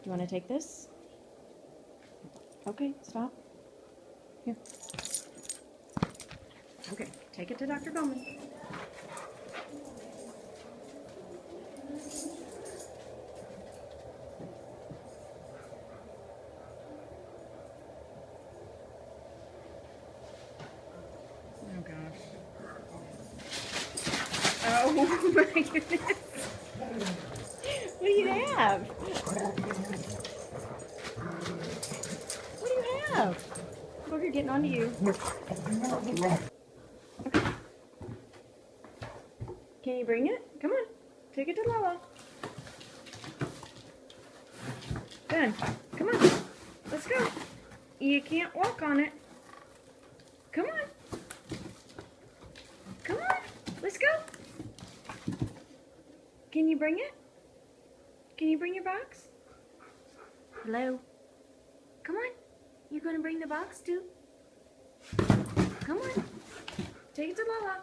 you want to take this? Okay, stop. Here. Okay, take it to Dr. Bowman. Oh gosh. Oh my goodness. What do you have? What do you have? Booger getting onto you. Okay. Can you bring it? Come on. Take it to Lala. Good. Come on. Let's go. You can't walk on it. Come on. Come on. Let's go. Can you bring it? Can you bring your box? Hello? Come on. You gonna bring the box too? Come on. Take it to Lala.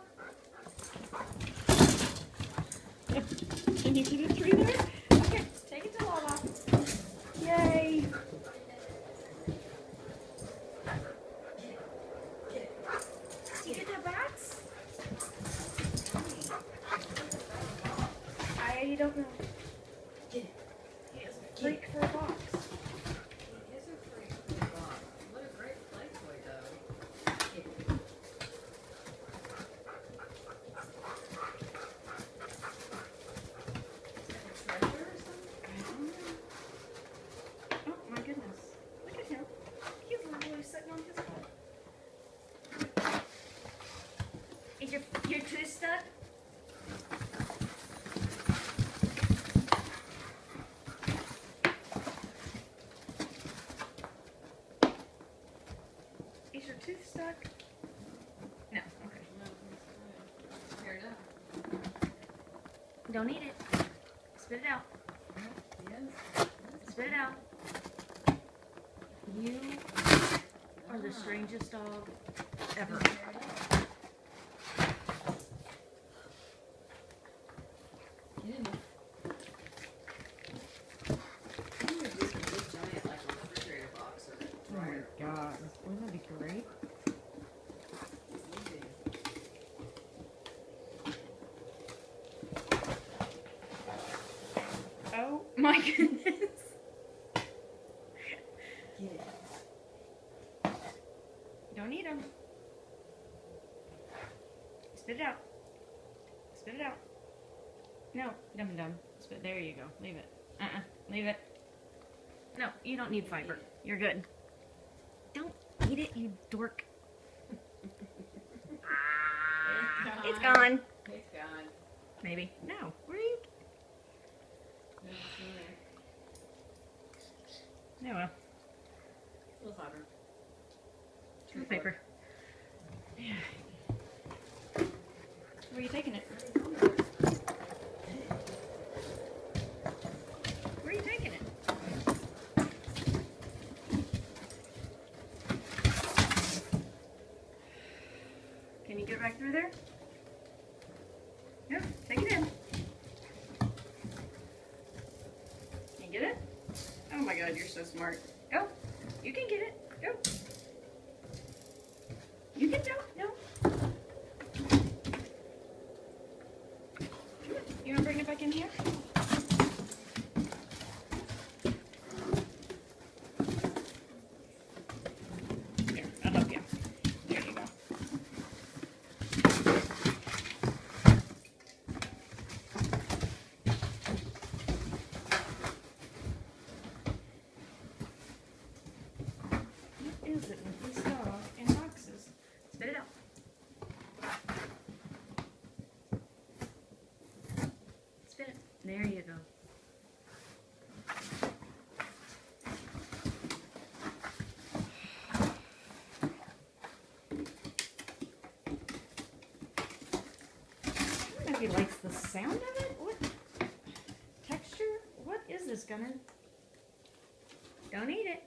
Can you get a tree there? Okay, take it to Lala. Yay. Do you get that box? I don't know. Freak for a box. Oh my goodness. Look at him. He's literally sitting on his butt. Is your tooth stuck? Is your tooth stuck? No, okay. Here it is. Don't eat it. Spit it out. Yes. Spit it out. You are the strangest dog ever. You didn't. You would just a big giant like refrigerator box or Oh my dryer. god. Wouldn't that be great? Oh my goodness. Get it. Don't eat them. Spit it out. Spit it out. No, dum-dum. Spit. There you go. Leave it. Leave it. No, you don't need fiber. You're good. Don't eat it, you dork. It's gone. It's gone. Maybe. No. Where are you? No, well. A little fiber. True paper. Yeah. Where are you taking it? Where are you taking it? Can you get back through there? Yeah, take it in. Can you get it? Oh my god, you're so smart. Go. You can get it. Go. You can go. No. You want to bring it back in here? Here, I'll help you. There you go. What is it with this dog and boxes? Spit it out. Spit it. There you go. I don't know if he likes the sound of it. What texture? What is this, Gunner? Don't eat it.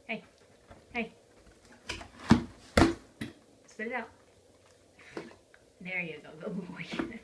Hey. Hey. Spit it out. There you go. Good boy.